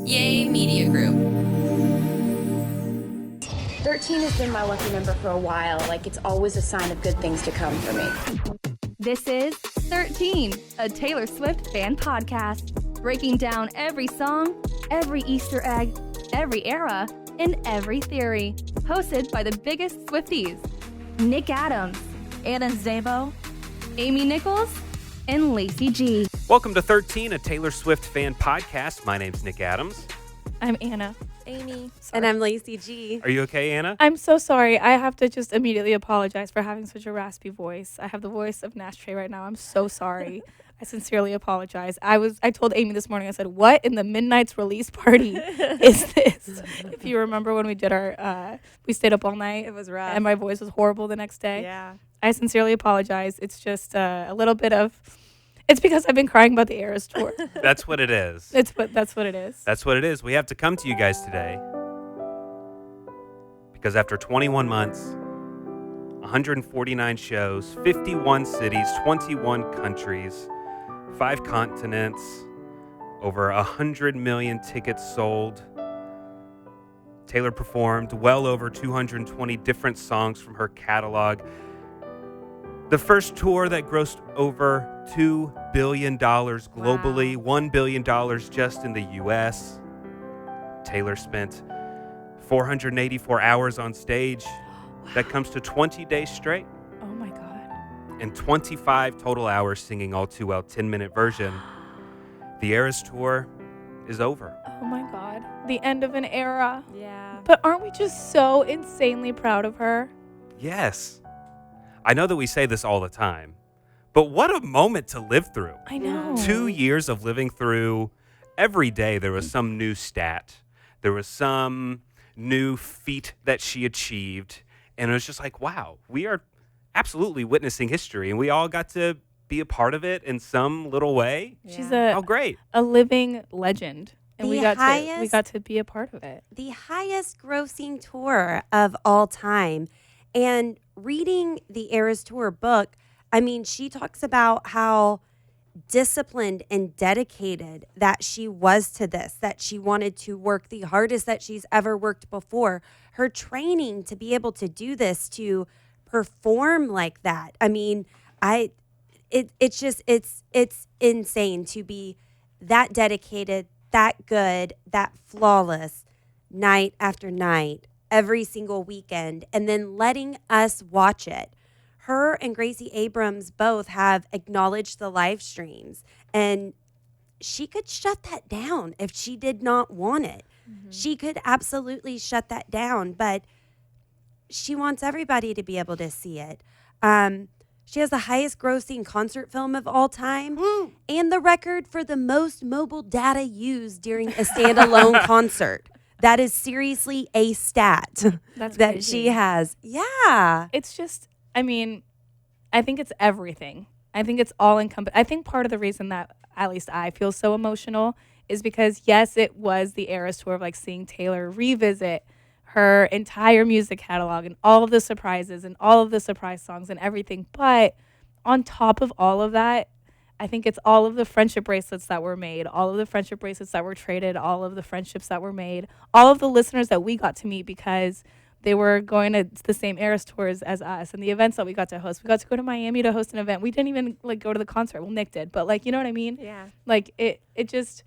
Yay Media Group. 13 has been my lucky number for a while. Like, it's always a sign of good things to come for me. This is 13, a Taylor Swift fan podcast, breaking down every song, every Easter egg, every era, and every theory. Hosted by the biggest Swifties, Nick Adams, Anna Zabo, Amy Nichols, and Lacey G. Welcome to 13, a Taylor Swift fan podcast. My name's Nick Adams. I'm Anna. Amy. Sorry. And I'm Lacey G. Are you okay, Anna? I'm so sorry. I have to just immediately apologize for having such a raspy voice. I have the voice of an ashtray right now. I'm so sorry. I sincerely apologize. I told Amy this morning, I said, what in the Midnight's release party is this? If you remember when we did we stayed up all night. It was rough. And my voice was horrible the next day. Yeah. I sincerely apologize. It's just a little bit of, it's because I've been crying about the Eras tour. That's what it is. That's what it is. That's what it is. We have to come to you guys today because after 21 months, 149 shows, 51 cities, 21 countries, 5 continents, over 100 million tickets sold, Taylor performed well over 220 different songs from her catalog. The first tour that grossed over $2 billion globally, Wow. $1 billion just in the U.S. Taylor spent 484 hours on stage. Wow. That comes to 20 days straight. Oh my God. And 25 total hours singing All Too Well 10-minute version. The Eras Tour is over. Oh my God. The end of an era. Yeah. But aren't we just so insanely proud of her? Yes. I know that we say this all the time, but what a moment to live through. I know. 2 years of living through, every day there was some new stat. There was some new feat that she achieved. And it was just like, wow, we are absolutely witnessing history. And we all got to be a part of it in some little way. She's How great. a living legend. And The we got highest- to be a part of it. The highest grossing tour of all time. And reading the Eras Tour book, I mean, she talks about how disciplined and dedicated that she was to this, that she wanted to work the hardest that she's ever worked before. Her training to be able to do this, to perform like that. I mean, it's insane to be that dedicated, that good, that flawless night after night, every single weekend, and then letting us watch it. Her and Gracie Abrams both have acknowledged the live streams, and she could shut that down if she did not want it. Mm-hmm. She could absolutely shut that down, but she wants everybody to be able to see it. She has the highest grossing concert film of all time and the record for the most mobile data used during a standalone concert. That is seriously a stat That's that crazy. she has. Yeah. It's just, I mean, I think it's everything. I think it's all encompassing. I think part of the reason that at least I feel so emotional is because, yes, it was the Eras Tour of like seeing Taylor revisit her entire music catalog and all of the surprises and all of the surprise songs and everything. But on top of all of that, I think it's all of the friendship bracelets that were made, all of the friendship bracelets that were traded, all of the friendships that were made, all of the listeners that we got to meet because they were going to the same Eras tours as us, and the events that we got to host. We got to go to Miami to host an event. We didn't even like go to the concert. Well, Nick did, but like, you know what I mean? Yeah. Like it just,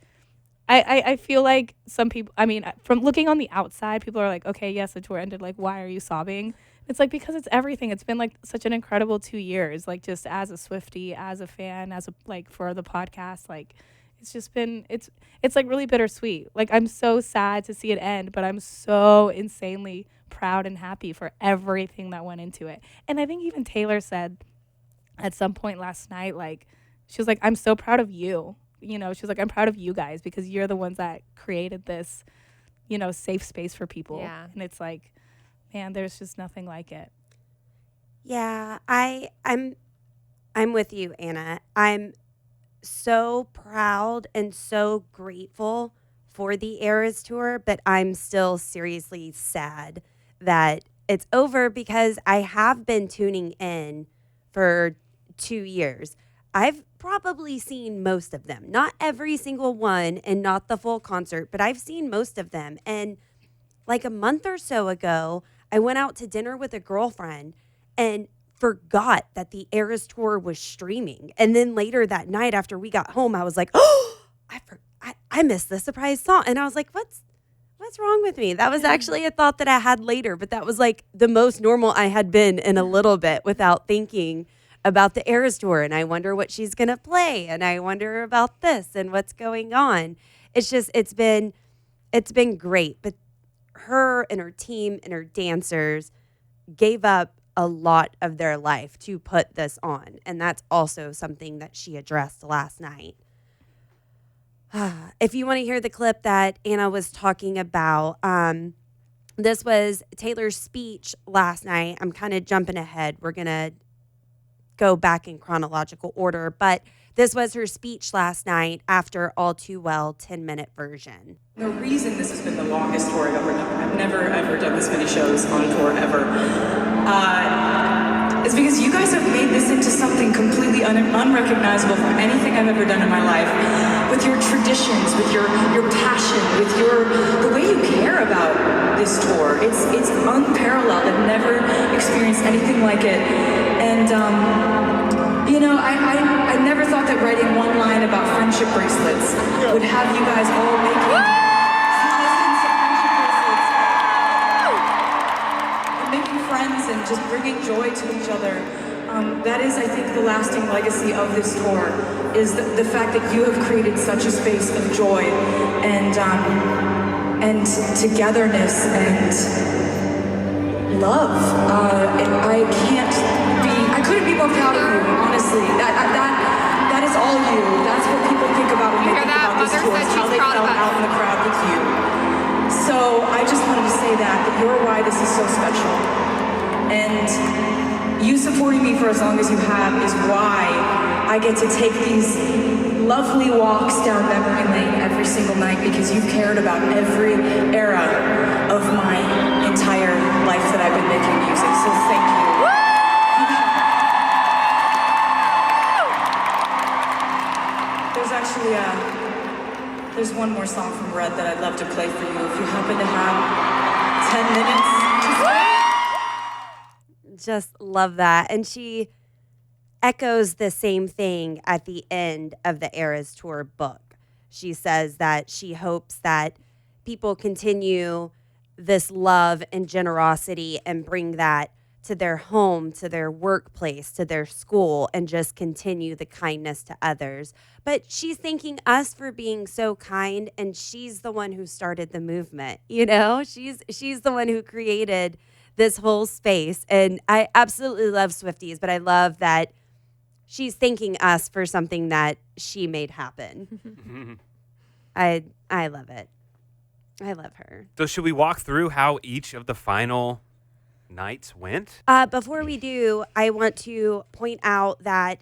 I feel like some people, I mean, from looking on the outside, people are like, okay, yes, the tour ended. Like, why are you sobbing? It's like, because it's everything. It's been like such an incredible 2 years, like just as a Swiftie, as a fan, as a, like for the podcast, like it's just been, it's like really bittersweet. Like I'm so sad to see it end, but I'm so insanely proud and happy for everything that went into it. And I think even Taylor said at some point last night, like, she was like, I'm so proud of you. You know, she was like, I'm proud of you guys because you're the ones that created this, you know, safe space for people. Yeah. And it's like, man, there's just nothing like it. Yeah, I'm with you, Anna. I'm so proud and so grateful for the Eras Tour, but I'm still seriously sad that it's over because I have been tuning in for 2 years. I've probably seen most of them. Not every single one and not the full concert, but I've seen most of them. And like a month or so ago, I went out to dinner with a girlfriend and forgot that the Eras Tour was streaming. And then later that night after we got home, I was like, oh, I missed the surprise song. And I was like, what's wrong with me? That was actually a thought that I had later, but that was like the most normal I had been in a little bit without thinking about the Eras Tour. And I wonder what she's going to play. And I wonder about this and what's going on. It's just, it's been great. But her and her team and her dancers gave up a lot of their life to put this on. And that's also something that she addressed last night. If you want to hear the clip that Anna was talking about, this was Taylor's speech last night. I'm kind of jumping ahead. We're going to go back in chronological order, but this was her speech last night after All Too Well 10-minute version. The reason this has been the longest tour I've ever done, I've never ever done this many shows on a tour ever, is because you guys have made this into something completely unrecognizable from anything I've ever done in my life. With your traditions, with your passion, with the way you care about this tour. It's unparalleled. I've never experienced anything like it. And I never thought that writing one line about friendship bracelets would have you guys all making friends and just bringing joy to each other. That is, I think, the lasting legacy of this tour, is the fact that you have created such a space of joy and togetherness and love. I couldn't be more proud of you, honestly. That is all you. That's what people think about when they think about this tour, is how they felt out in the crowd with you. So I just wanted to say that you're why this is so special. And you supporting me for as long as you have is why I get to take these lovely walks down memory lane every single night, because you've cared about every era of my entire life that I've been making music. So thank you. There's actually there's one more song from Red that I'd love to play for you if you happen to have 10 minutes to spare. Just love that. And she echoes the same thing at the end of the Eras Tour book. She says that she hopes that people continue this love and generosity and bring that to their home, to their workplace, to their school, and just continue the kindness to others. But she's thanking us for being so kind, and she's the one who started the movement. You know, she's the one who created this whole space. And I absolutely love Swifties, but I love that she's thanking us for something that she made happen. I love it. I love her. So should we walk through how each of the final nights went? Before we do, I want to point out that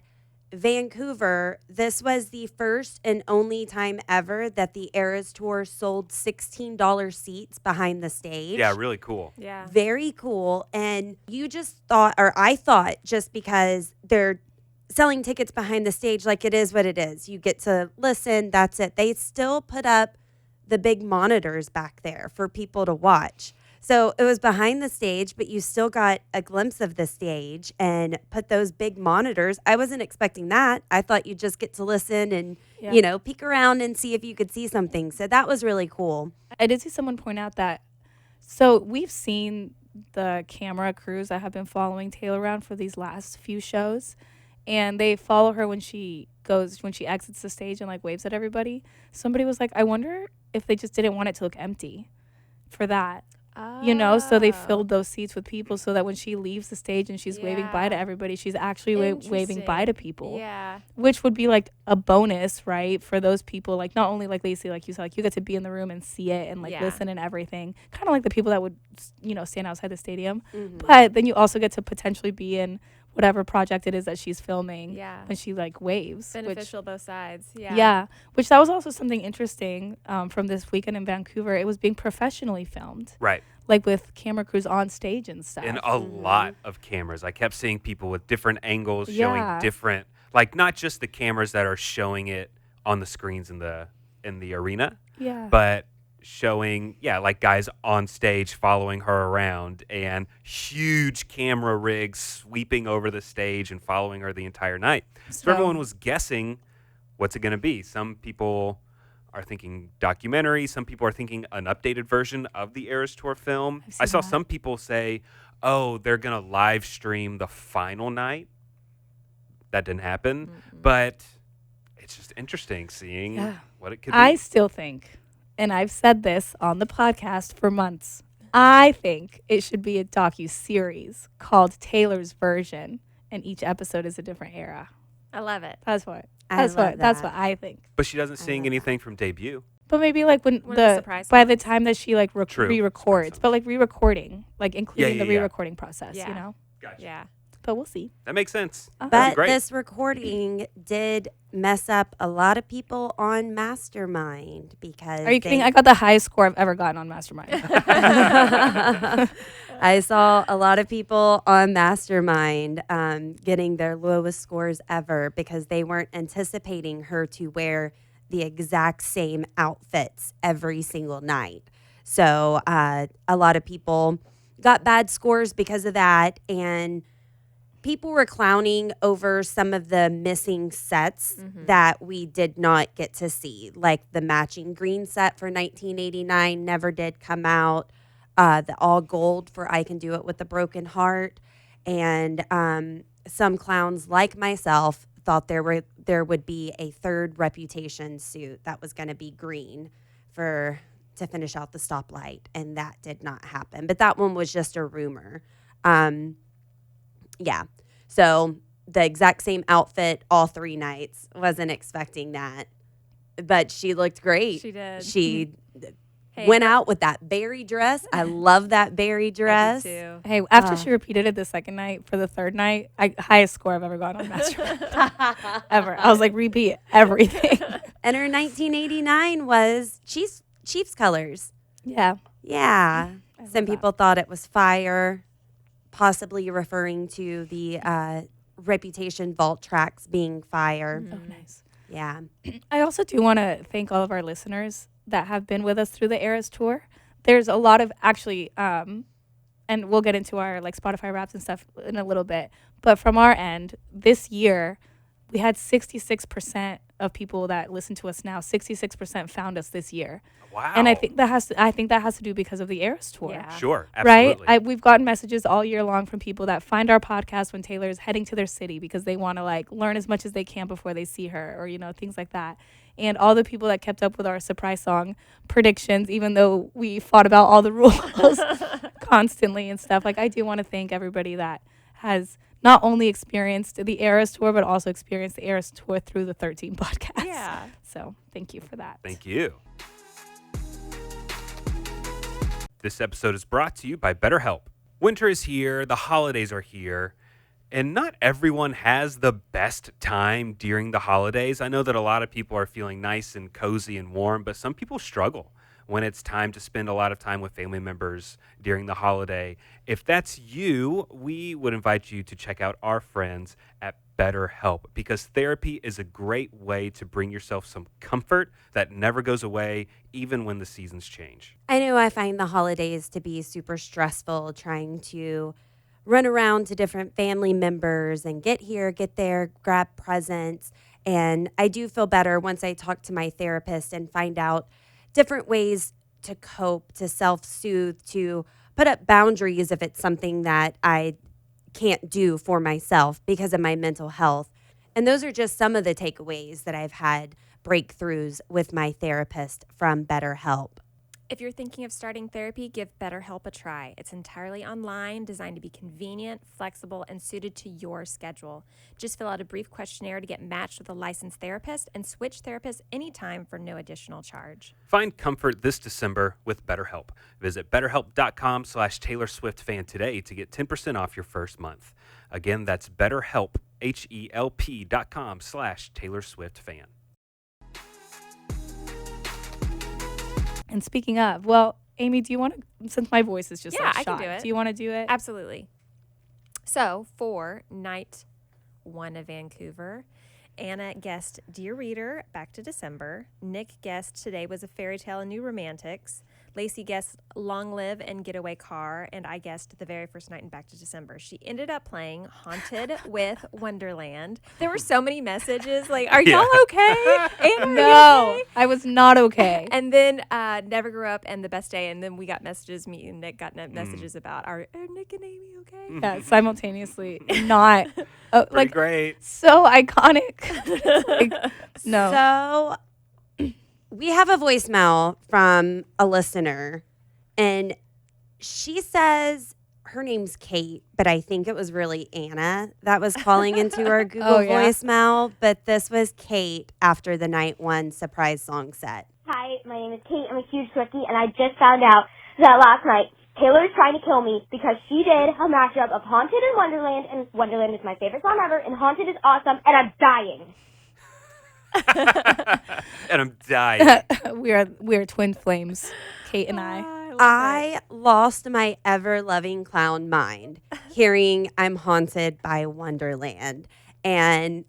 Vancouver, this was the first and only time ever that the Eras Tour sold $16 seats behind the stage. Yeah, really cool. Yeah. Very cool. And you just thought, or I thought, just because they're selling tickets behind the stage, like it is what it is. You get to listen, that's it. They still put up the big monitors back there for people to watch. So it was behind the stage, but you still got a glimpse of the stage and put those big monitors. I wasn't expecting that. I thought you'd just get to listen and, peek around and see if you could see something. So that was really cool. I did see someone point out that, so we've seen the camera crews that have been following Taylor around for these last few shows, and they follow her when she exits the stage and like waves at everybody. Somebody was like, I wonder if they just didn't want it to look empty for that. So they filled those seats with people so that when she leaves the stage and she's waving bye to everybody, she's actually waving bye to people. Yeah. Which would be like a bonus, right? For those people, like not only like Lacey, like you said, like you get to be in the room and see it and like listen and everything. Kind of like the people that would, stand outside the stadium. Mm-hmm. But then you also get to potentially be in whatever project it is that she's filming when she like waves. Beneficial both sides. Yeah. Yeah. Which that was also something interesting from this weekend in Vancouver. It was being professionally filmed. Right. Like with camera crews on stage and stuff. And a lot of cameras. I kept seeing people with different angles showing different Like, not just the cameras that are showing it on the screens in the arena, Yeah. but showing, like guys on stage following her around and huge camera rigs sweeping over the stage and following her the entire night. So everyone was guessing, what's it going to be? Some people are thinking documentary. Some people are thinking an updated version of the Eras Tour film. I saw some people say, oh, they're going to live stream the final night. That didn't happen. But it's just interesting seeing what it could be. I still think, and I've said this on the podcast for months, I think it should be a docu-series called Taylor's Version, and each episode is a different era. I love it. That's what I think. But she doesn't sing anything from debut. But maybe like when by the time that she like re-records, but like re-recording, like including the re-recording process, you know? Gotcha. Yeah. But we'll see. That makes sense. But this recording did mess up a lot of people on Mastermind because Are you kidding? I got the highest score I've ever gotten on Mastermind. I saw a lot of people on Mastermind getting their lowest scores ever because they weren't anticipating her to wear the exact same outfits every single night. So a lot of people got bad scores because of that, and people were clowning over some of the missing sets that we did not get to see, like the matching green set for 1989 never did come out. The all gold for I Can Do It with a Broken Heart. And some clowns like myself thought there would be a third Reputation suit that was going to be green to finish out the stoplight. And that did not happen. But that one was just a rumor. Yeah. So the exact same outfit all 3 nights. Wasn't expecting that. But she looked great. She did. She went out with that berry dress. I love that berry dress. I do too. Hey, after she repeated it the second night, for the third night, highest score I've ever gotten on Mastermind. Ever. I was like, repeat everything. And her 1989 was Chiefs colors. Yeah. Yeah. Some people thought it was fire, possibly referring to the Reputation vault tracks being fire. Oh, nice. Yeah. I also do want to thank all of our listeners that have been with us through the Eras Tour. There's a lot of actually, and we'll get into our like Spotify raps and stuff in a little bit. But from our end, this year, we had 66% of people that listen to us now. 66% found us this year. Wow. And I think that has to do because of the Eras Tour. Yeah. Sure, absolutely. Right? We've gotten messages all year long from people that find our podcast when Taylor is heading to their city because they want to like learn as much as they can before they see her, or things like that. And all the people that kept up with our surprise song predictions, even though we fought about all the rules constantly and stuff. Like, I do want to thank everybody that has not only experienced the Eras Tour, but also experienced the Eras Tour through the 13 podcast. Yeah. So thank you for that. Thank you. This episode is brought to you by BetterHelp. Winter is here, the holidays are here, and not everyone has the best time during the holidays. I know that a lot of people are feeling nice and cozy and warm, but some people struggle when it's time to spend a lot of time with family members during the holiday. If that's you, we would invite you to check out our friends at BetterHelp, because therapy is a great way to bring yourself some comfort that never goes away, even when the seasons change. I know I find the holidays to be super stressful, trying to run around to different family members and get here, get there, grab presents. And I do feel better once I talk to my therapist and find out different ways to cope, to self-soothe, to put up boundaries if it's something that I can't do for myself because of my mental health. And those are just some of the takeaways that I've had breakthroughs with my therapist from BetterHelp. If you're thinking of starting therapy, give BetterHelp a try. It's entirely online, designed to be convenient, flexible, and suited to your schedule. Just fill out a brief questionnaire to get matched with a licensed therapist and switch therapists anytime for no additional charge. Find comfort this December with BetterHelp. Visit BetterHelp.com/Taylor Swift fan today to get 10% off your first month. Again, that's BetterHelp, HELP.com/Taylor Swift fan. And speaking of, well, Amy, do you want to, since my voice is just Yeah, like I can shot, do it. do you want to do it? Absolutely. So for night 1 of Vancouver, Anna guessed Dear Reader, Back to December. Nick guessed Today Was a Fairy Tale and New Romantics. Lacey guessed Long Live and Getaway Car, and I guessed The Very First Night in Back to December. She ended up playing Haunted with Wonderland. There were so many messages like, are y'all okay? Anna, No, okay? I was not okay. And then Never Grew Up and The Best Day, and then we got messages, me and Nick got messages about, are Nick and Amy okay? Yeah, simultaneously not. Like, Great. so iconic. Like, no. So we have a voicemail from a listener, and she says her name's Kate, but I think it was really Anna that was calling into our Google voicemail. But this was Kate after the night one surprise song set. Hi, my name is Kate. I'm a huge Swiftie, and I just found out that last night Taylor is trying to kill me because she did a mashup of Haunted and Wonderland, and Wonderland is my favorite song ever, and Haunted is awesome, and I'm dying. And I'm dying. we are twin flames, Kate and I. I lost my ever-loving clown mind hearing I'm haunted by Wonderland. And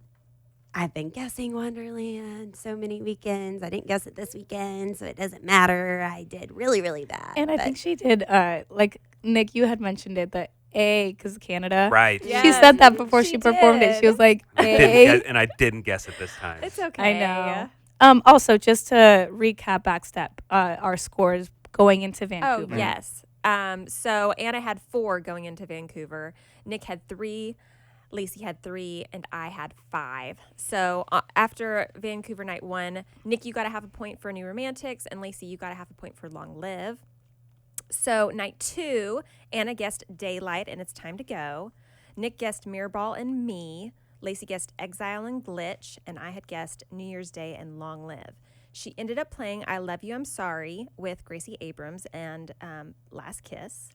I've been guessing Wonderland so many weekends. I didn't guess it this weekend, so it doesn't matter. I did really, really bad. And I think she did, like, Nick, you had mentioned it, the A, because Canada. Right. Yeah. She said that before she performed it. did. She was like, I didn't guess it this time. It's okay. I know. Also, just to recap backstep, our scores going into Vancouver. Oh, yes. So Anna had 4 going into Vancouver. Nick had 3. Lacey had 3, and I had 5. So after Vancouver night 1, Nick, you got to have a point for New Romantics, and Lacey, you got to have a point for Long Live. So night 2, Anna guessed Daylight and It's Time to Go. Nick guessed Mirrorball and Me. Lacey guessed Exile and Glitch, and I had guessed New Year's Day and Long Live. She ended up playing I Love You, I'm Sorry with Gracie Abrams and Last Kiss.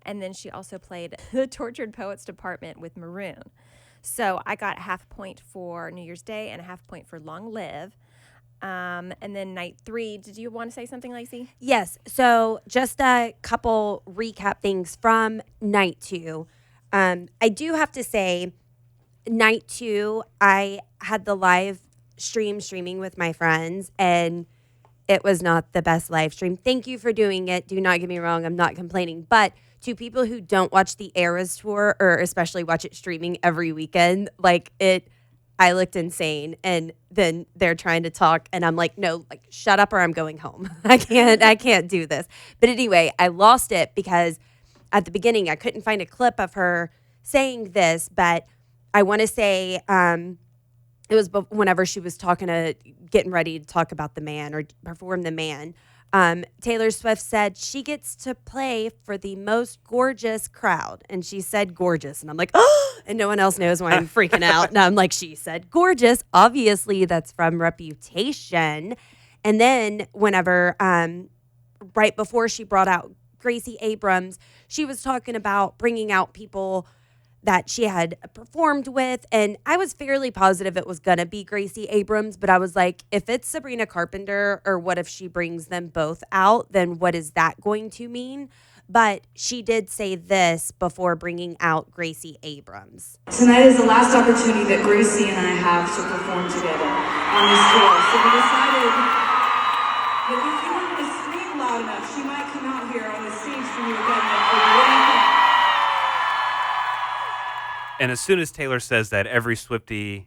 And then she also played The Tortured Poets Department with Maroon. So I got a half point for New Year's Day and a half point for Long Live. And then night 3, did you want to say something, Lacey? Yes. So just a couple recap things from night 2. I do have to say, night 2, I had the live streaming with my friends, and it was not the best live stream. Thank you for doing it. Do not get me wrong. I'm not complaining. But to people who don't watch the Eras tour, or especially watch it streaming every weekend, I looked insane. And then they're trying to talk, and I'm like, no, like, shut up or I'm going home. I can't do this. But anyway, I lost it because at the beginning I couldn't find a clip of her saying this, but I want to say it was whenever she was getting ready to talk about the man or perform the man. Taylor Swift said she gets to play for the most gorgeous crowd. And she said gorgeous. And I'm like, oh, and no one else knows why I'm freaking out. And I'm like, she said gorgeous. Obviously, that's from Reputation. And then whenever, right before she brought out Gracie Abrams, she was talking about bringing out people that she had performed with. And I was fairly positive it was going to be Gracie Abrams, but I was like, if it's Sabrina Carpenter, or what if she brings them both out, then what is that going to mean? But she did say this before bringing out Gracie Abrams. Tonight is the last opportunity that Gracie and I have to perform together on this tour. So we decided that if you wanted to scream loud enough, she might come out here on the stage for you again. What do you think? And as soon as Taylor says that, every Swiftie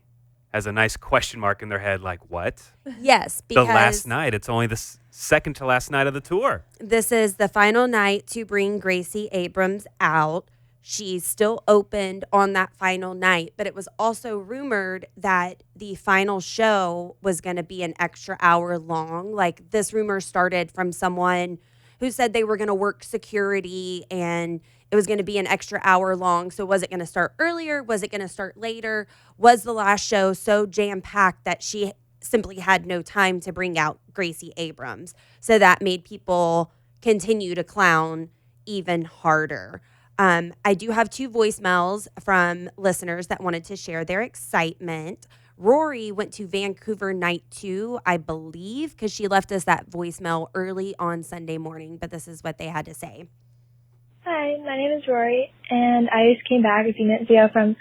has a nice question mark in their head, like, what? Yes, The because last night. It's only the second to last night of the tour. this is the final night to bring Gracie Abrams out. She's still opened on that final night, but it was also rumored that the final show was going to be an extra hour long. Like, this rumor started from someone who said they were going to work security and it was going to be an extra hour long. So was it going to start earlier? Was it going to start later? Was the last show so jam-packed that she simply had no time to bring out Gracie Abrams? So that made people continue to clown even harder. I do have 2 voicemails from listeners that wanted to share their excitement. Rory went to Vancouver night 2, I believe, because she left us that voicemail early on Sunday morning, but this is what they had to say. Hi, my name is Rory, and I just came back a few minutes ago from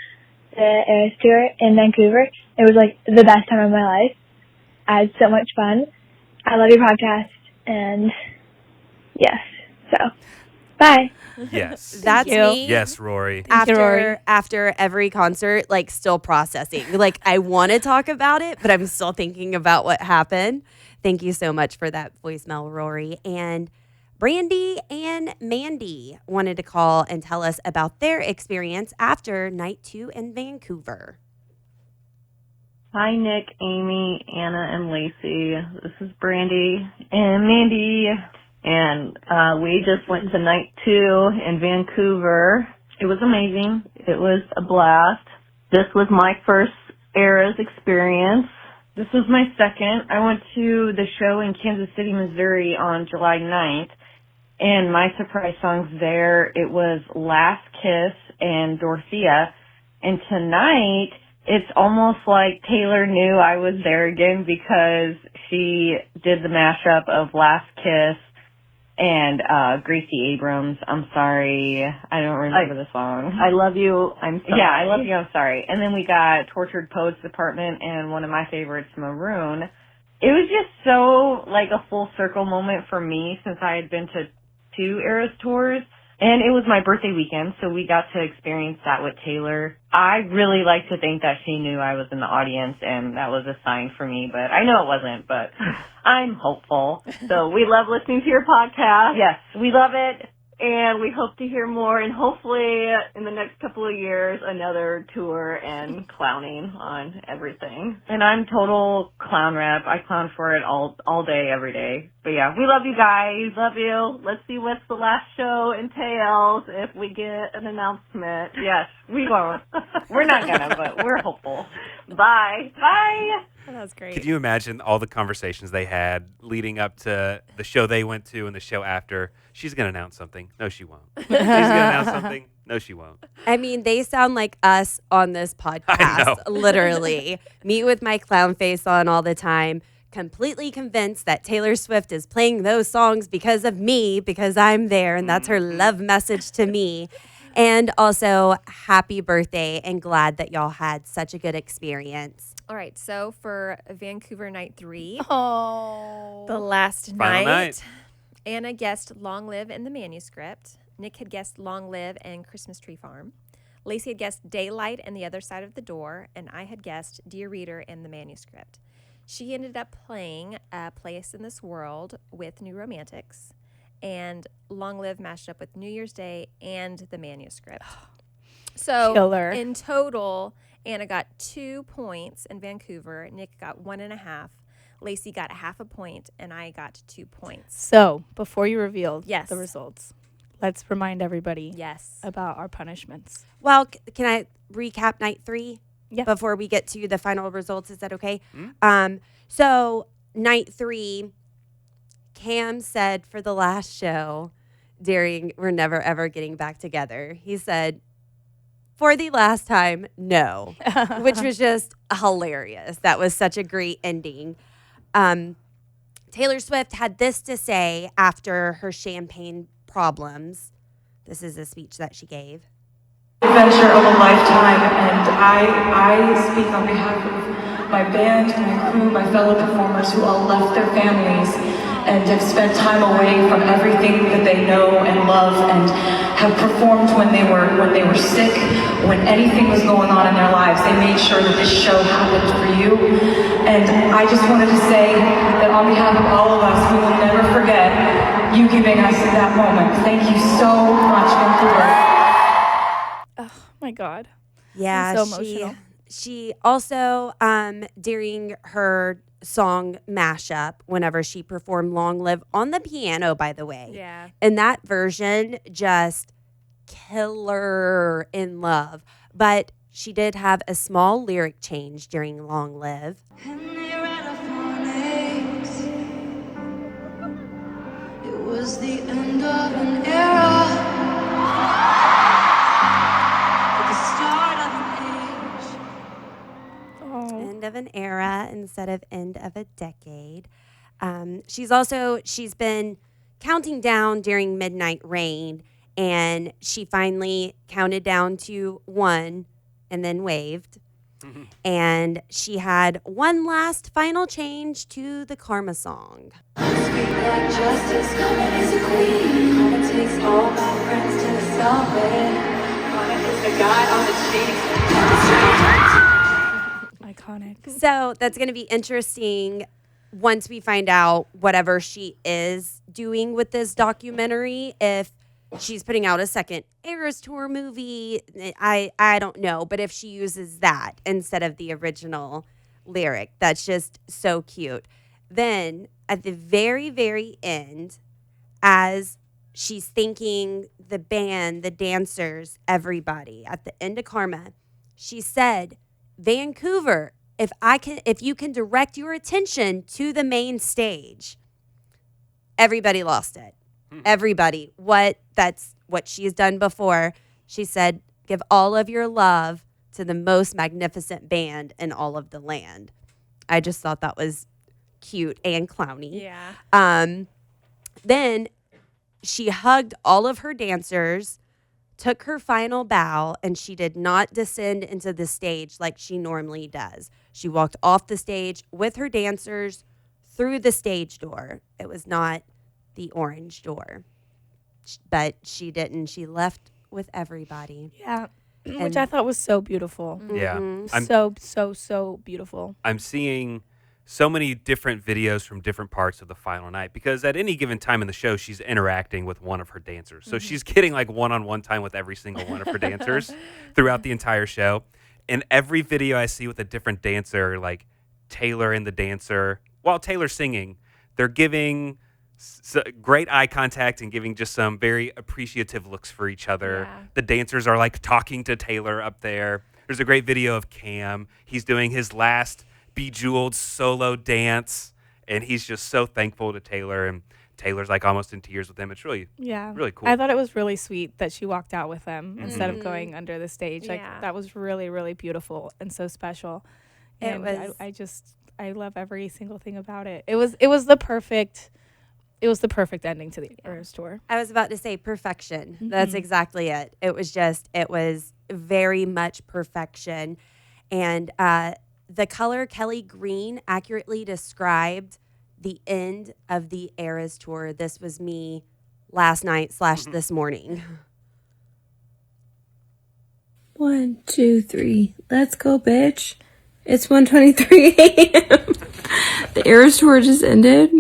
the Eras Tour in Vancouver. It was like the best time of my life. I had so much fun. I love your podcast, and yes, so bye. Yes. That's you. me. Yes, Rory. Thank you, Rory. After every concert, like still processing. Like I want to talk about it, but I'm still thinking about what happened. Thank you so much for that voicemail, Rory. And Brandy and Mandy wanted to call and tell us about their experience after night 2 in Vancouver. Hi, Nick, Amy, Anna, and Lacey. This is Brandy and Mandy. And we just went to night 2 in Vancouver. It was amazing. It was a blast. This was my first Eras experience. This was my second. I went to the show in Kansas City, Missouri on July 9th. And my surprise songs there, it was Last Kiss and Dorothea. And tonight, it's almost like Taylor knew I was there again because she did the mashup of Last Kiss and Gracie Abrams. I'm sorry. I don't remember the song. I love you. I'm sorry. Yeah, I love you. I'm sorry. And then we got Tortured Poets Department and one of my favorites, Maroon. It was just so like a full circle moment for me since I had been to 2 Eras tours. And it was my birthday weekend, so we got to experience that with Taylor. I really like to think that she knew I was in the audience, and that was a sign for me, but I know it wasn't, but I'm hopeful. So we love listening to your podcast. Yes, we love it, and we hope to hear more, and hopefully in the next couple of years, another tour and clowning on everything. And I'm total clown rep. I clown for it all day, every day. But yeah, we love you guys. Love you. Let's see what's the last show entails if we get an announcement. Yes, we won't. We're not gonna, but we're hopeful. Bye. Bye. Oh, that was great. Could you imagine all the conversations they had leading up to the show they went to and the show after? She's going to announce something. No, she won't. She's going to announce something. No, she won't. I mean, they sound like us on this podcast, literally. Me with my clown face on all the time, completely convinced that Taylor Swift is playing those songs because of me, because I'm there, and that's her love message to me. And also, happy birthday, and glad that y'all had such a good experience. All right, so for Vancouver night 3, Oh. the last Final night. Anna guessed Long Live and the Manuscript. Nick had guessed Long Live and Christmas Tree Farm. Lacey had guessed Daylight and the Other Side of the Door, and I had guessed Dear Reader and the Manuscript. She ended up playing A Place in This World with New Romantics, and Long Live mashed up with New Year's Day and the Manuscript. So Killer. in total, Anna got 2 points in Vancouver. Nick got 1.5. Lacey got 0.5 point, and I got 2 points. So, before you reveal Yes. the results, let's remind everybody Yes. about our punishments. Well, can I recap night 3 Yeah. before we get to the final results? Is that okay? So night 3, Cam said for the last show during We're Never Ever Getting Back Together, he said, for the last time, no, which was just hilarious. That was such a great ending. Taylor Swift had this to say after her champagne problems. This is a speech that she gave. Adventure of a lifetime, and I speak on behalf of my band, my crew, my fellow performers who all left their families and have spent time away from everything that they know and love, and have performed when they were sick, when anything was going on in their lives. They made sure that this show happened for you. And I just wanted to say that on behalf of all of us, we will never forget you giving us that moment. Thank you so much, Vancouver. Oh my God. Yeah, I'm so emotional. She also, during her song mashup, whenever she performed Long Live on the piano, by the way. Yeah. And that version, just killer in love. But she did have a small lyric change during Long Live. And they ran off phonics. It was the end of an era. At the start of an age. End of an era instead of end of a decade. She's been counting down during Midnight Rain, and she finally counted down to 1, and then waved. And she had one last final change to the Karma song. Speak like justice, karma is a queen. Karma takes all my friends to the subway. Karma is the guy on the cheeks. Iconic. So that's going to be interesting once we find out whatever she is doing with this documentary. If she's putting out a second Eras Tour movie, I don't know. But if she uses that instead of the original lyric, that's just so cute. Then at the very, very end, as she's thanking the band, the dancers, everybody, at the end of Karma, she said, Vancouver, if you can direct your attention to the main stage. Everybody lost it. Everybody. That's what she's done before. She said, give all of your love to the most magnificent band in all of the land. I just thought that was cute and clowny. Yeah. Then she hugged all of her dancers, took her final bow, and she did not descend into the stage like she normally does. She walked off the stage with her dancers through the stage door. It was not the orange door, but she didn't. She left with everybody. Yeah, which I thought was so beautiful. Yeah. So beautiful. I'm seeing so many different videos from different parts of the final night because at any given time in the show, she's interacting with one of her dancers. So she's getting like one-on-one time with every single one of her dancers throughout the entire show. And every video I see with a different dancer, like Taylor and the dancer, while Taylor's singing, they're giving great eye contact and giving just some very appreciative looks for each other. Yeah. The dancers are like talking to Taylor up there. There's a great video of Cam. He's doing his last bejeweled solo dance, and he's just so thankful to Taylor, and Taylor's like almost in tears with him. It's really cool. I thought it was really sweet that she walked out with them instead of going under the stage. Like Yeah. that was really, really beautiful and so special. And I love every single thing about it. It was the perfect ending to the Eras Tour. I was about to say perfection. That's exactly it. It was very much perfection. And the color Kelly green accurately described the end of the Eras Tour. This was me last night / this morning. 1, 2, 3. Let's go, bitch. It's 1:23 a.m. The Eras Tour just ended.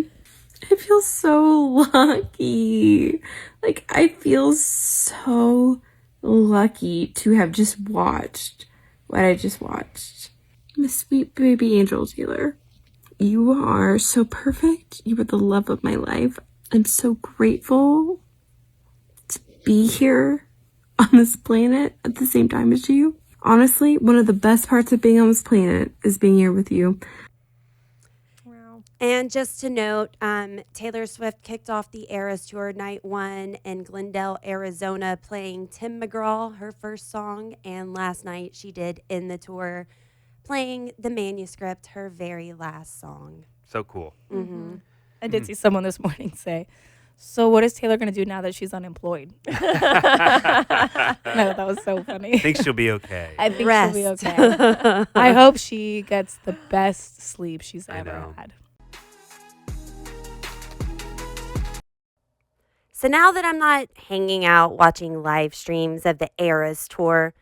I feel so lucky. Like, I feel so lucky to have just watched what I just watched. My sweet baby angel, Taylor. You are so perfect. You are the love of my life. I'm so grateful to be here on this planet at the same time as you. Honestly, one of the best parts of being on this planet is being here with you. Wow. And just to note, Taylor Swift kicked off the Eras Tour night 1 in Glendale, Arizona, playing Tim McGraw, her first song. And last night she did end the tour playing The Manuscript, her very last song. So cool. I did see someone this morning say, so what is Taylor going to do now that she's unemployed? No, that was so funny. I think she'll be okay. I think Rest. she'll be okay. I hope she gets the best sleep she's I ever know. had. So now that I'm not hanging out watching live streams of the Eras Tour,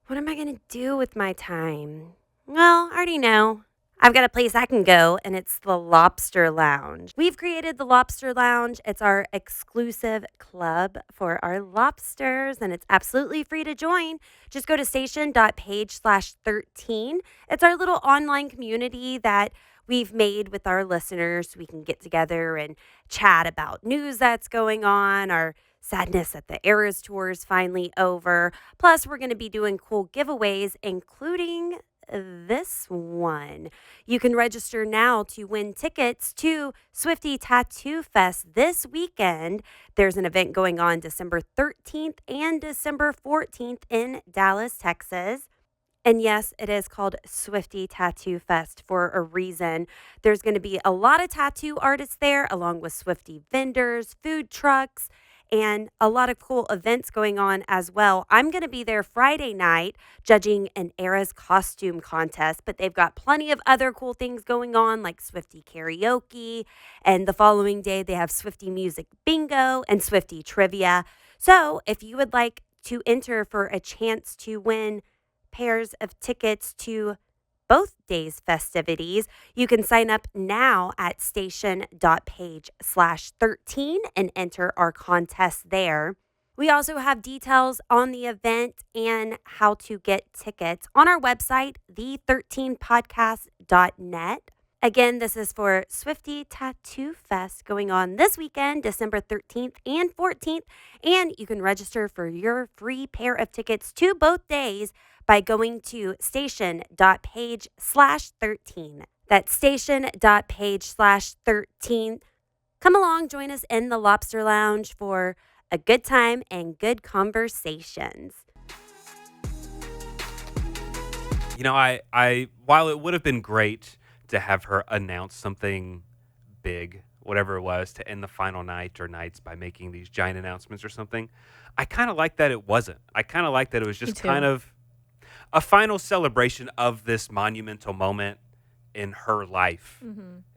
what am I going to do with my time? Well, I already know. I've got a place I can go, and it's the Lobster Lounge. We've created the Lobster Lounge. It's our exclusive club for our lobsters, and it's absolutely free to join. Just go to station.page/13. It's our little online community that we've made with our listeners so we can get together and chat about news that's going on, our sadness that the Eras Tour is finally over. Plus, we're going to be doing cool giveaways, including this one. You can register now to win tickets to SwifTEA Tattoo Fest this weekend. There's an event going on December 13th and December 14th in Dallas, Texas. And yes, it is called SwifTEA Tattoo Fest for a reason. There's going to be a lot of tattoo artists there, along with SwifTEA vendors, food trucks, and a lot of cool events going on as well. I'm going to be there Friday night judging an Eras costume contest, but they've got plenty of other cool things going on like SwifTEA karaoke, and the following day they have SwifTEA music bingo and SwifTEA trivia. So if you would like to enter for a chance to win pairs of tickets to both days' festivities, you can sign up now at station.page/13 and enter our contest there. We also have details on the event and how to get tickets on our website, the13podcast.net. Again, this is for SwifTEA Tattoo Fest going on this weekend, December 13th and 14th, and you can register for your free pair of tickets to both days by going to station.page/13. That's station.page/13. Come along, join us in the Lobster Lounge for a good time and good conversations. You know, I while it would have been great to have her announce something big, whatever it was, to end the final night or nights by making these giant announcements or something, I kind of like that it wasn't. I kind of like that it was just kind of a final celebration of this monumental moment in her life,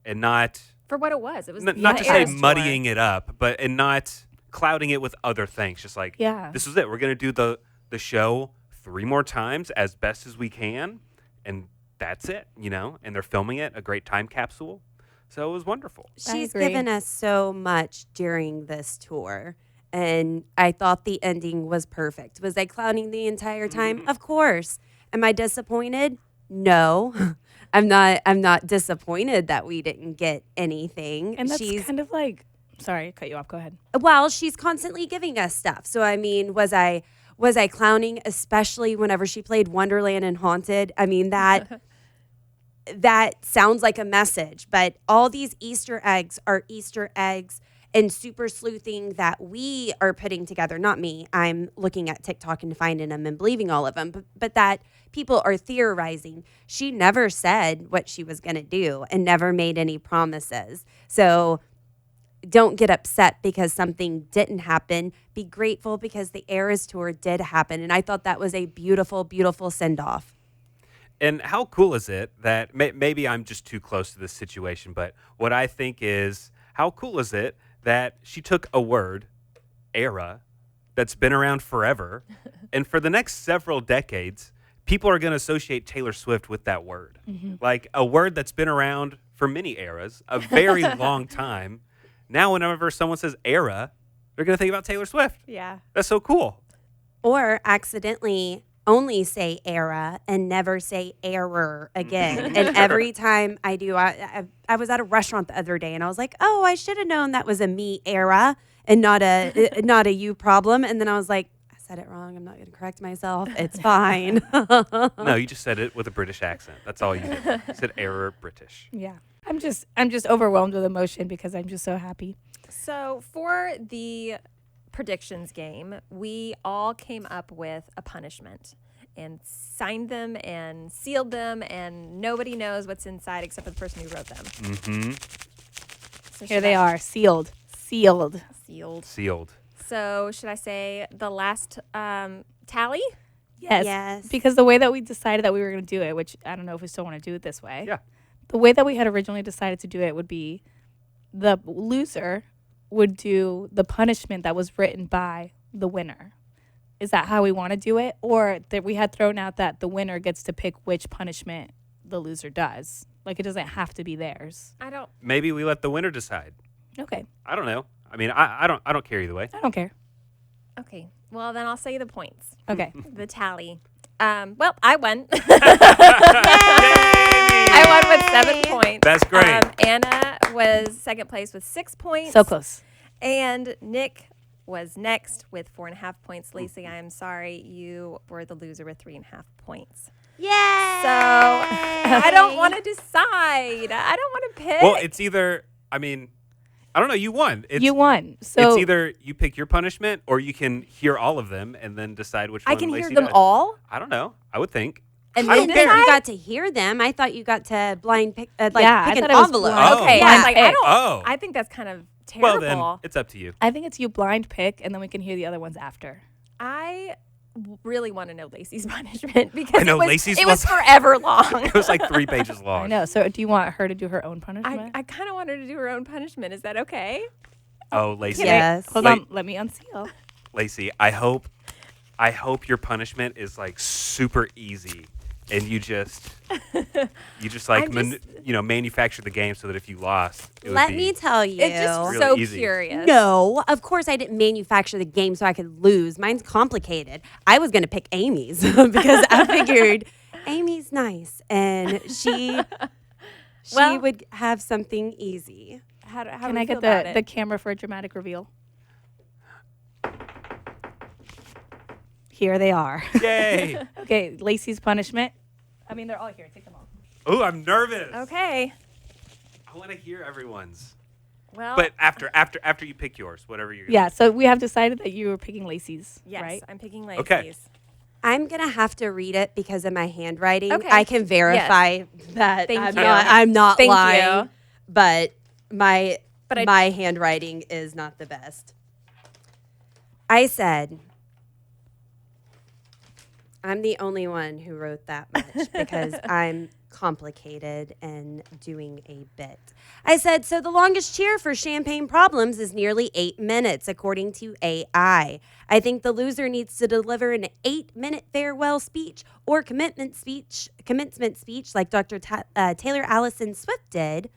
and not For what it was. It was not to say muddying it up, but and not clouding it with other things. Just like, this is it. We're going to do the show 3 more times as best as we can, and that's it, you know, and they're filming it, a great time capsule. So it was wonderful. She's given us so much during this tour, and I thought the ending was perfect. Was I clowning the entire time? Of course. Am I disappointed? No. I'm not disappointed that we didn't get anything. And that's kind of like, sorry, I cut you off. Go ahead. Well, she's constantly giving us stuff. So I mean, was I clowning, especially whenever she played Wonderland and Haunted? I mean, that sounds like a message, but all these Easter eggs are Easter eggs and super sleuthing that we are putting together. Not me. I'm looking at TikTok and finding them and believing all of them, but that people are theorizing. She never said what she was going to do and never made any promises. So don't get upset because something didn't happen. Be grateful because the Eras Tour did happen. And I thought that was a beautiful, beautiful send-off. And how cool is it that maybe I'm just too close to this situation, but what I think is, how cool is it that she took a word, era, that's been around forever, and for the next several decades, people are going to associate Taylor Swift with that word. Like a word that's been around for many eras, a very long time. Now, whenever someone says era, they're going to think about Taylor Swift. Yeah. That's so cool. Or accidentally only say era and never say error again. And every time I do, I was at a restaurant the other day and I was like, oh, I should have known that was a me era and not a you problem. And then I was like, I said it wrong. I'm not going to correct myself. It's fine. No, you just said it with a British accent. That's all you did. You said error British. Yeah. I'm just overwhelmed with emotion because I'm just so happy. So for the predictions game, we all came up with a punishment and signed them and sealed them, and nobody knows what's inside except for the person who wrote them. So here they are, sealed. Sealed. So should I say the last tally? Yes. Because the way that we decided that we were going to do it, which I don't know if we still want to do it this way. Yeah. The way that we had originally decided to do it would be the loser would do the punishment that was written by the winner. Is that how we want to do it? Or that we had thrown out that the winner gets to pick which punishment the loser does? Like, it doesn't have to be theirs. Maybe we let the winner decide. Okay. I don't know. I mean, I don't care either way. I don't care. Okay. Well, then I'll say the points. Okay. The tally. Well, I won. Yay! I won with 7 points. That's great. Anna was second place with 6 points. So close. And Nick was next with 4.5 points. Lacey, I am sorry. You were the loser with 3.5 points. Yay! So I don't want to decide. I don't want to pick. Well, it's either, I mean, I don't know. You won. You won. So it's either you pick your punishment or you can hear all of them and then decide which one I can Lacey hear them does. all? I don't know. I would think. And I didn't think you got to hear them. I thought you got to blind pick, pick an I thought it was envelope. blind. Okay. Yeah. I was like, Oh. I think that's kind of terrible. Well, then it's up to you. I think it's you blind pick, and then we can hear the other ones after. I really want to know Lacey's punishment because I know, it was forever long. It was like 3 pages long. I know. So do you want her to do her own punishment? I kind of want her to do her own punishment. Is that okay? Oh, Lacey. Yes. Hold on. Let me unseal. Lacey, I hope your punishment is like super easy, and you just like manufacture the game so that if you lost, it would Let be me tell you. It's just really so easy. curious. No, of course I didn't manufacture the game so I could lose. Mine's complicated. I was going to pick Amy's because I figured Amy's nice and she would have something easy. How Can do we I feel get about the it? camera for a dramatic reveal? Here they are. Yay! Okay, Lacey's punishment. I mean, they're all here. Take them all. Oh, I'm nervous. Okay. I want to hear everyone's. Well, But after you pick yours, whatever you're. Yeah, so we have decided that you were picking Lacey's, yes, right? I'm picking Lacey's. Okay. I'm going to have to read it because of my handwriting. Okay. I can verify that Thank I'm you. not Thank lying. you. But my I- handwriting is not the best. I said, I'm the only one who wrote that much because I'm complicated and doing a bit. I said, so the longest cheer for champagne problems is nearly 8 minutes, according to AI. I think the loser needs to deliver an 8-minute farewell speech or commencement speech like Dr. Taylor Allison Swift did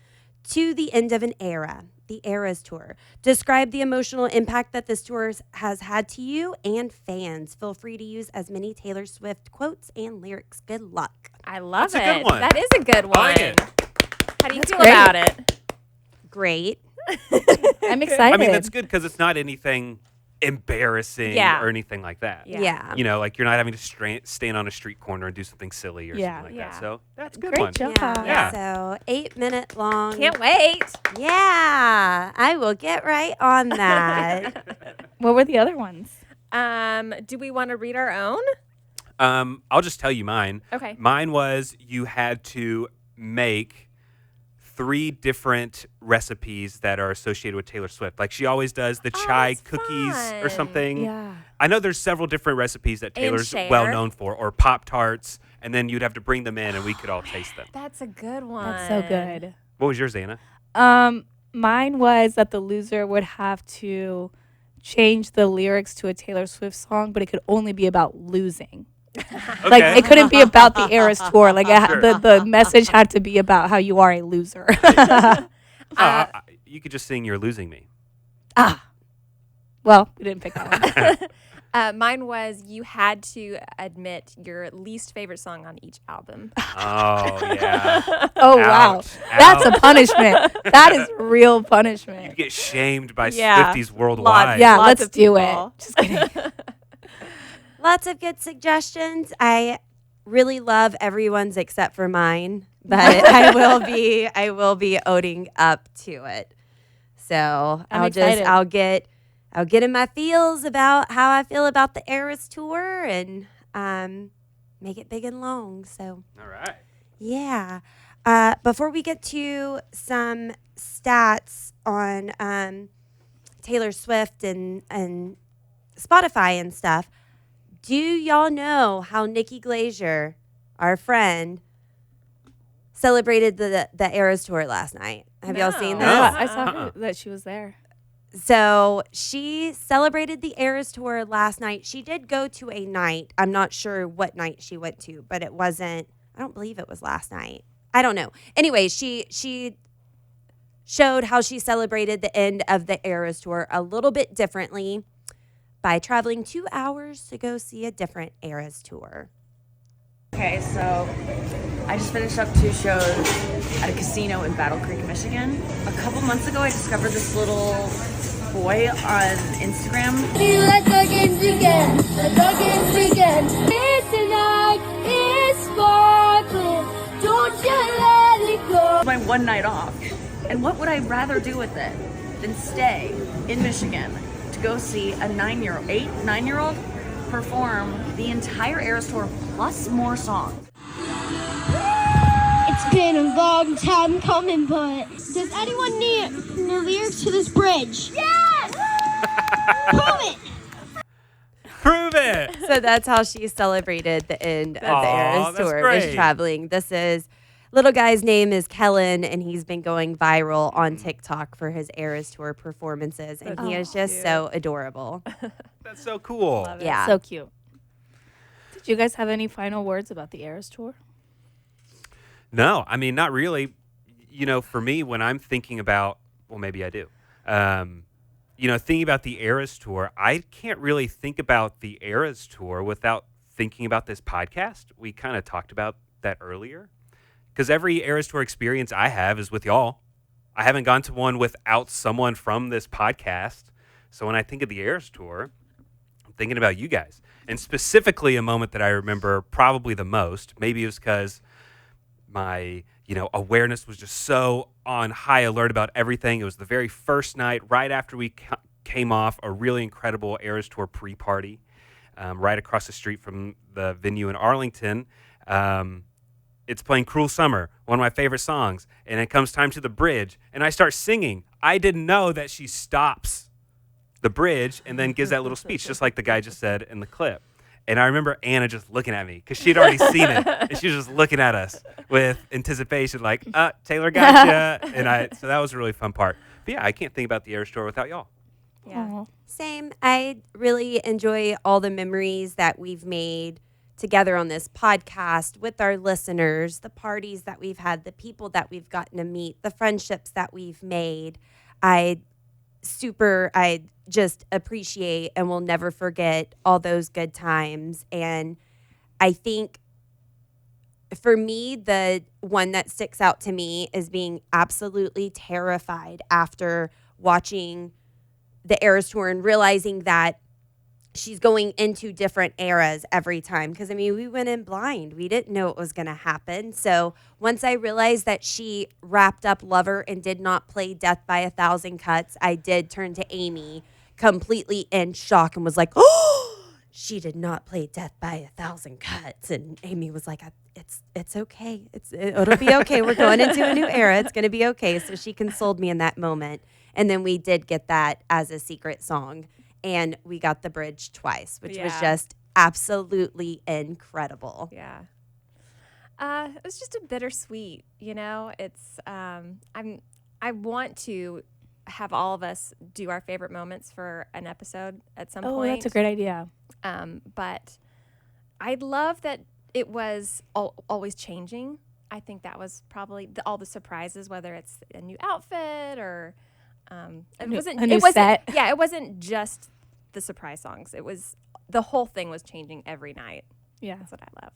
to the end of an era, the Eras Tour. Describe the emotional impact that this tour has had to you and fans. Feel free to use as many Taylor Swift quotes and lyrics. Good luck. I love That's it. a good one. That is a good one. I like it. How do you feel great. about it? Great. I'm excited. I mean, that's good because it's not anything embarrassing or anything like that. Yeah. You know, like you're not having to stand on a street corner and do something silly or something like that. So that's a good Great one. job. Yeah. So 8-minute long. Can't wait. Yeah. I will get right on that. What were the other ones? Do we want to read our own? I'll just tell you mine. Okay. Mine was you had to make 3 different recipes that are associated with Taylor Swift. Like she always does the chai cookies or fun. something. Yeah. I know there's several different recipes that And Taylor's share. well known for, or Pop-Tarts, and then you'd have to bring them in and we could all taste them. That's a good one. That's so good. What was yours, Anna? Mine was that the loser would have to change the lyrics to a Taylor Swift song, but it could only be about losing. Okay. Like it couldn't be about the Eras Tour. Like Sure. the message had to be about how you are a loser. You could just sing "You're Losing Me." Well, we didn't pick that one. Mine was you had to admit your least favorite song on each album. Oh, yeah. Oh wow, Ouch. that's Ouch. a punishment. That is real punishment. You get shamed by Yeah. Swifties worldwide. Yeah, Lots let's of do people. it. Just kidding. Lots of good suggestions. I really love everyone's except for mine, but I will be owning up to it. So I'm excited. I'll get in my feels about how I feel about the Eras Tour and make it big and long. So All right. yeah. Before we get to some stats on Taylor Swift and Spotify and stuff, do y'all know how Nikki Glaser, our friend, celebrated the Eras Tour last night? Have y'all seen this? No. I saw that she was there. So she celebrated the Eras Tour last night. She did go to a night. I'm not sure what night she went to, but it wasn't, I don't believe it was last night. I don't know. Anyway, she showed how she celebrated the end of the Eras Tour a little bit differently by traveling 2 hours to go see a different Eras Tour. Okay, so I just finished up 2 shows at a casino in Battle Creek, Michigan. A couple months ago, I discovered this little boy on Instagram. Let the games begin. Let the games begin. Tonight is sparkling. Don't you let it go. My one night off. And what would I rather do with it than stay in Michigan to go see a 9-year-old perform the entire Eras Tour plus more songs? It's been a long time coming, but does anyone the lyrics to this bridge. Yes! Prove it! Prove it. So that's how she celebrated the end of the Eras that's tour, was great. traveling. This is, little guy's name is Kellen, and he's been going viral on TikTok for his Eras tour performances, and he is just so adorable. That's so cool. Yeah. So cute. Did you guys have any final words about the Eras tour? No, I mean, not really. You know, for me, when I'm thinking about, well, maybe I do. You know, thinking about the Eras tour, I can't really think about the Eras tour without thinking about this podcast. We kind of talked about that earlier. Because every Eras tour experience I have is with y'all. I haven't gone to one without someone from this podcast. So when I think of the Eras tour, I'm thinking about you guys. And specifically a moment that I remember probably the most, maybe it was because my, awareness was just so on high alert about everything. It was the very first night, right after we came off a really incredible Eras tour pre-party, right across the street from the venue in Arlington. It's playing Cruel Summer, one of my favorite songs, and it comes time to the bridge, and I start singing. I didn't know that she stops the bridge and then gives that little speech, just like the guy just said in the clip. And I remember Anna just looking at me because she'd already seen it, and she was just looking at us with anticipation, like, Taylor gotcha. So that was a really fun part. But yeah, I can't think about the Eras tour without y'all. Yeah. Same. I really enjoy all the memories that we've made together on this podcast with our listeners, the parties that we've had, the people that we've gotten to meet, the friendships that we've made. I just appreciate and will never forget all those good times. And I think for me, the one that sticks out to me is being absolutely terrified after watching the Eras tour and realizing that she's going into different eras every time. Because, we went in blind. We didn't know what was going to happen. So once I realized that she wrapped up Lover and did not play Death by a Thousand Cuts, I did turn to Amy completely in shock and was like, oh, she did not play Death by a Thousand Cuts. And Amy was like, it's okay. It'll be okay. We're going into a new era. It's going to be okay. So she consoled me in that moment. And then we did get that as a secret song. And we got the bridge twice, which was just absolutely incredible. Yeah. It was just a bittersweet, it's, I want to have all of us do our favorite moments for an episode at some point. Oh, that's a great idea. But I love that it was always changing. I think that was probably all the surprises, whether it's a new outfit or it wasn't set. Yeah, it wasn't just the surprise songs. It was the whole thing was changing every night. Yeah, that's what I love.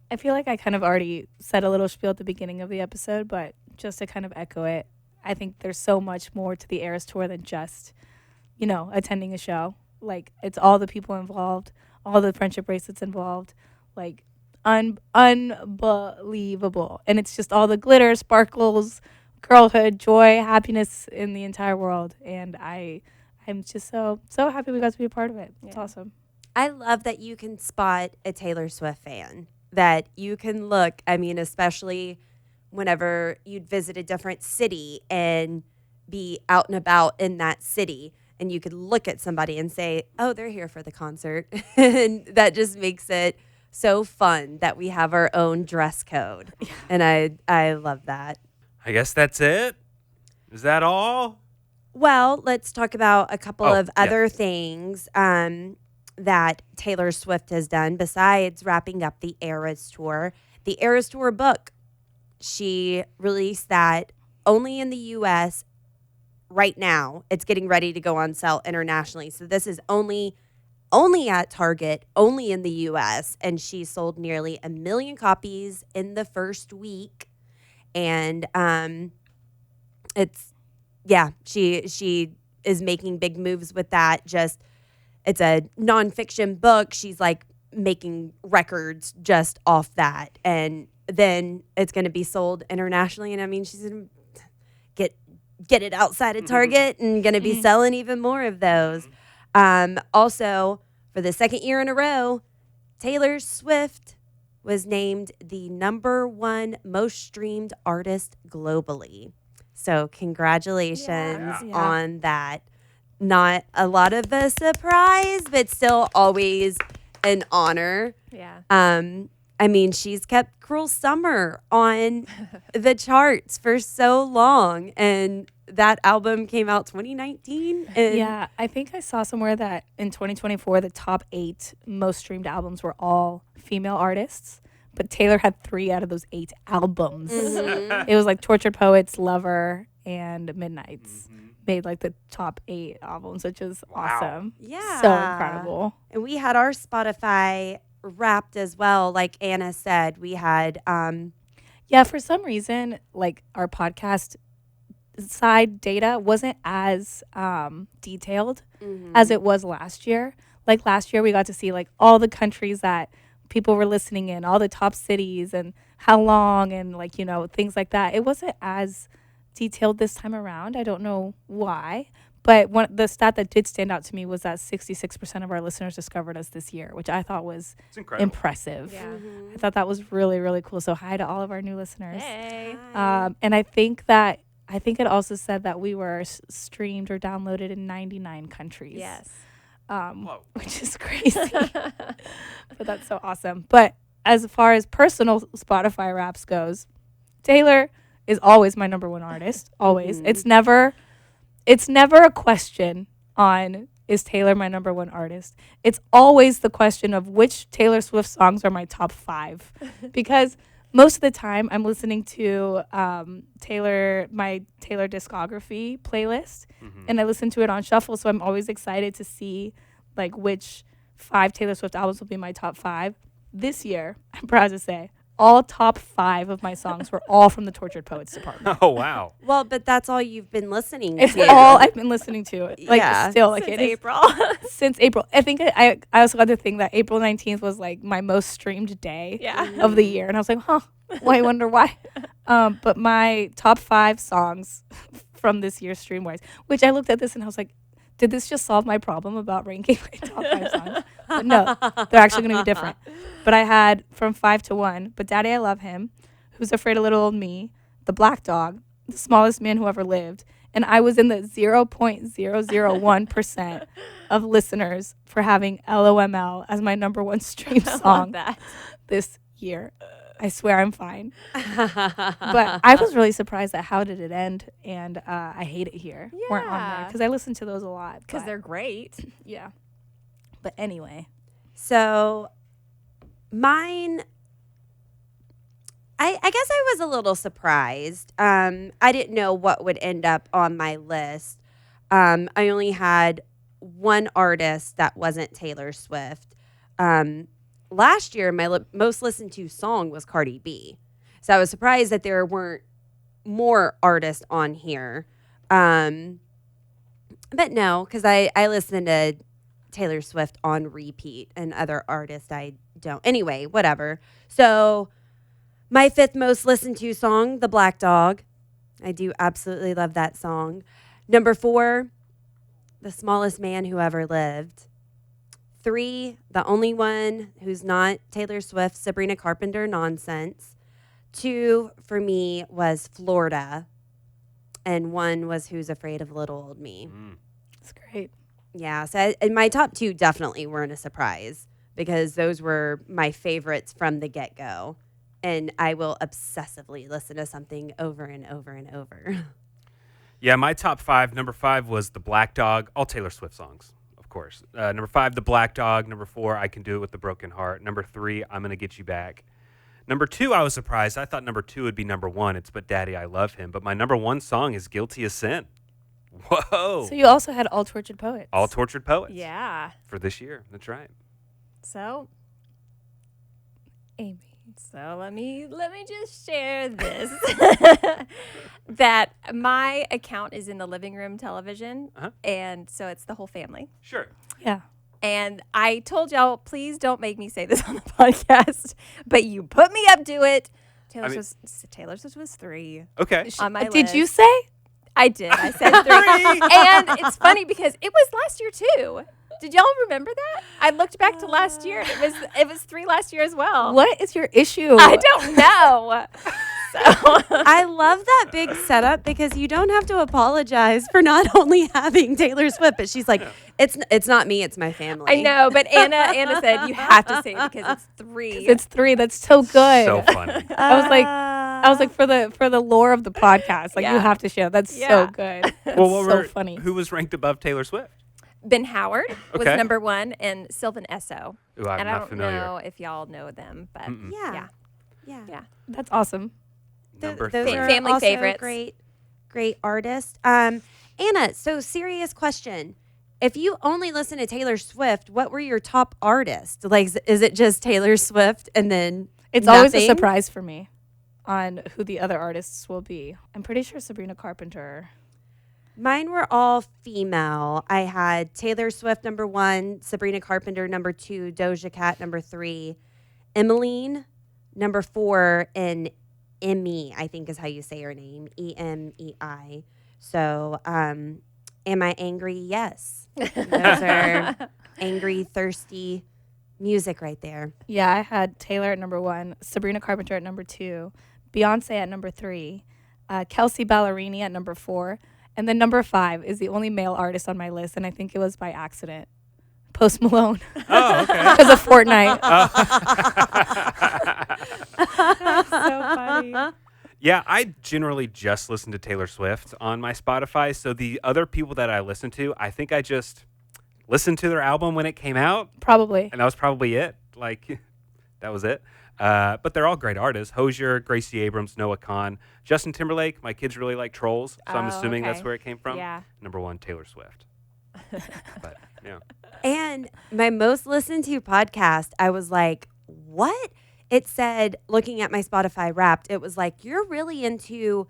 I feel like I kind of already said a little spiel at the beginning of the episode, but just to kind of echo it, I think there's so much more to the Eras tour than just, attending a show. Like, it's all the people involved, all the friendship bracelets involved, like unbelievable. And it's just all the glitter, sparkles, girlhood, joy, happiness in the entire world. And I'm just so happy we got to be a part of it. It's awesome. I love that you can spot a Taylor Swift fan, that you can look, especially whenever you'd visit a different city and be out and about in that city, and you could look at somebody and say, oh, they're here for the concert. And that just makes it so fun that we have our own dress code. Yeah. And I love that. I guess that's it. Is that all? Well, let's talk about a couple of other things that Taylor Swift has done besides wrapping up the Eras tour. The Eras tour book, she released that only in the U.S. right now. It's getting ready to go on sale internationally. So this is only at Target, only in the U.S. And she sold nearly 1 million copies in the first week. And she is making big moves with that. It's a nonfiction book. She's like making records just off that. And then it's going to be sold internationally. And she's going to get it outside of Target and going to be selling even more of those. Also, for the second year in a row, Taylor Swift was named the #1 most streamed artist globally. So congratulations Yeah. on that. Not a lot of a surprise, but still always an honor. Yeah. I mean, she's kept Cruel Summer on the charts for so long, and that album came out 2019. And Yeah, I think I saw somewhere that in 2024, the top 8 most streamed albums were all female artists, but Taylor had 3 out of those 8 albums. It was like Tortured Poets, Lover, and Midnights made like the top 8 albums, which is awesome. Yeah. So incredible. And we had our Spotify wrapped as well. Like Anna said, we had Yeah, for some reason, like our podcast side data wasn't as detailed as it was last year. Like last year, we got to see like all the countries that people were listening in, all the top cities, and how long, and like, you know, things like that. It wasn't as detailed this time around. I don't know why. But the stat that did stand out to me was that 66% of our listeners discovered us this year, which I thought was impressive. Yeah. I thought that was really, really cool. So hi to all of our new listeners. Hey. And I think it also said that we were streamed or downloaded in 99 countries. Yes. Which is crazy. But that's so awesome. But as far as personal Spotify raps goes, Taylor is always my number 1 artist. Always. It's never a question on, is Taylor my number 1 artist? It's always the question of which Taylor Swift songs are my top 5. Because most of the time I'm listening to my Taylor discography playlist, and I listen to it on shuffle. So I'm always excited to see like which 5 Taylor Swift albums will be my top 5. This year, I'm proud to say, all top 5 of my songs were all from the Tortured Poets department. Oh, wow. well, but that's all you've been listening It's to. all I've been listening to. Like Yeah. still, like Since it is- April. since April. I think I also got to think that April 19th was like my most streamed day Yeah. of the year, and I was like, huh, I wonder why. But my top 5 songs from this year's stream wise, which I looked at this and I was like, did this just solve my problem about ranking my top 5 songs? But no, they're actually going to be different. But I had from 5 to 1, But Daddy, I Love Him, Who's Afraid of Little Old Me, The Black Dog, The Smallest Man Who Ever Lived. And I was in the 0.001% of listeners for having LOML as my number 1 stream song this year. I swear I'm fine. But I was really surprised at How Did It End and I Hate It Here weren't on there because I listen to those a lot. Because they're great. Yeah. But anyway. So mine, I guess I was a little surprised. I didn't know what would end up on my list. I only had 1 artist that wasn't Taylor Swift. Last year, my most listened to song was Cardi B. So I was surprised that there weren't more artists on here. But no, because I listen to Taylor Swift on repeat, and other artists I don't. Anyway, whatever. So my 5th most listened to song, The Black Dog. I do absolutely love that song. Number 4, The Smallest Man Who Ever Lived. 3, the only one who's not Taylor Swift, Sabrina Carpenter, Nonsense. 2 for me was Florida. And 1 was Who's Afraid of Little Old Me. That's great. Yeah, so and my top 2 definitely weren't a surprise because those were my favorites from the get-go. And I will obsessively listen to something over and over and over. Yeah, my top 5, number 5 was The Black Dog, all Taylor Swift songs. Of course. Number 5, The Black Dog. Number 4, I Can Do It With the Broken Heart. Number 3, I'm Gonna Get You Back. Number 2, I was surprised. I thought number 2 would be number 1. It's But Daddy, I Love Him. But my number 1 song is Guilty as Sin. Whoa. So you also had All Tortured Poets. All Tortured Poets. Yeah. For this year. That's right. So, Amy. So let me just share this. That my account is in the living room television, and so it's the whole family. Sure. Yeah. And I told y'all, please don't make me say this on the podcast, but you put me up to it. Taylor Swift was 3. Okay. On my Did list. you say? I did. I said 3. And it's funny because it was last year too. Did y'all remember that? I looked back to last year. It was 3 last year as well. What is your issue? I don't know. I love that big setup because you don't have to apologize for not only having Taylor Swift, but she's like, it's not me, it's my family. I know, but Anna said you have to say it because it's 3. It's 3. That's so good. So funny. I was like for the lore of the podcast, like you have to share. That's so good. That's so funny. Who was ranked above Taylor Swift? Ben Howard was number 1, and Sylvan Esso. Ooh, I'm and not I don't familiar. know if y'all know them, but yeah. That's awesome. Those are family also favorites. Great artists. Anna, so serious question. If you only listen to Taylor Swift, what were your top artists? Like, is it just Taylor Swift and then it's nothing? always a surprise for me on who the other artists will be. I'm pretty sure Sabrina Carpenter. Mine were all female. I had Taylor Swift number 1, Sabrina Carpenter number 2, Doja Cat number 3, Emmeline number 4, and Emmy, I think is how you say her name, Emei. So, am I angry? Yes. Those are angry, thirsty music right there. Yeah, I had Taylor at number 1, Sabrina Carpenter at number 2, Beyonce at number 3, Kelsey Ballerini at number 4, and then number 5 is the only male artist on my list, and I think it was by accident. Post Malone. Oh, okay. Because of Fortnite. That's so funny. Yeah, I generally just listen to Taylor Swift on my Spotify. So the other people that I listen to, I think I just listened to their album when it came out. Probably. And that was probably it. Like, that was it. But they're all great artists. Hosier, Gracie Abrams, Noah Kahan, Justin Timberlake. My kids really like Trolls, so I'm assuming that's where it came from. Yeah. Number 1, Taylor Swift. But, yeah. And my most listened to podcast, I was like, what? It said, looking at my Spotify Wrapped, it was like, you're really into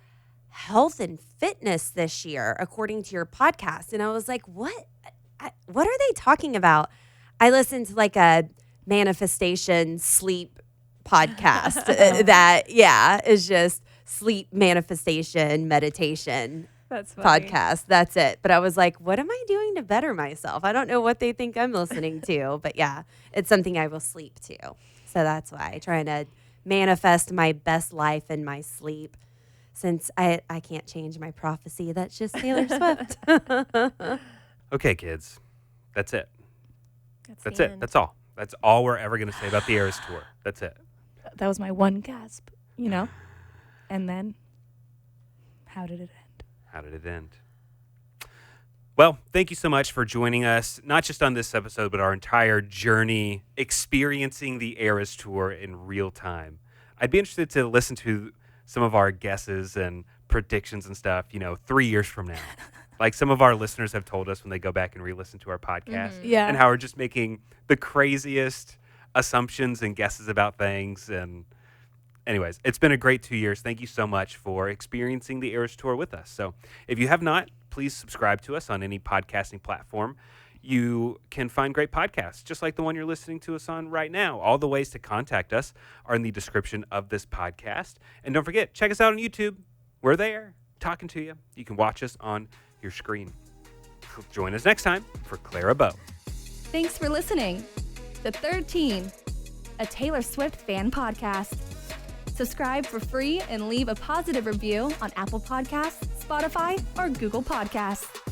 health and fitness this year, according to your podcast. And I was like, what? What are they talking about? I listened to like a manifestation sleep podcast that, is just sleep manifestation meditation. That's funny. Podcast. That's it. But I was like, what am I doing to better myself? I don't know what they think I'm listening to, but yeah, it's something I will sleep to. So that's why trying to manifest my best life in my sleep. Since I can't change my prophecy, that's just Taylor Swift. Okay, kids. That's it. That's the it. end. That's all. That's all we're ever going to say about the Eras Tour. That's it. That was my one gasp, you know? And then, how did it end? How did it end? Well, thank you so much for joining us, not just on this episode, but our entire journey experiencing the Eras Tour in real time. I'd be interested to listen to some of our guesses and predictions and stuff, 3 years from now. Like some of our listeners have told us when they go back and re-listen to our podcast. Yeah. And how we're just making the craziest assumptions and guesses about things. And anyways, it's been a great 2 years. Thank you so much for experiencing the Eras Tour with us. So if you have not, please subscribe to us on any podcasting platform. You can find great podcasts, just like the one you're listening to us on right now. All the ways to contact us are in the description of this podcast. And don't forget, check us out on YouTube. We're there, talking to you. You can watch us on your screen. Join us next time for Clara Bow. Thanks for listening. The Third Teen, a Taylor Swift fan podcast. Subscribe for free and leave a positive review on Apple Podcasts, Spotify, or Google Podcasts.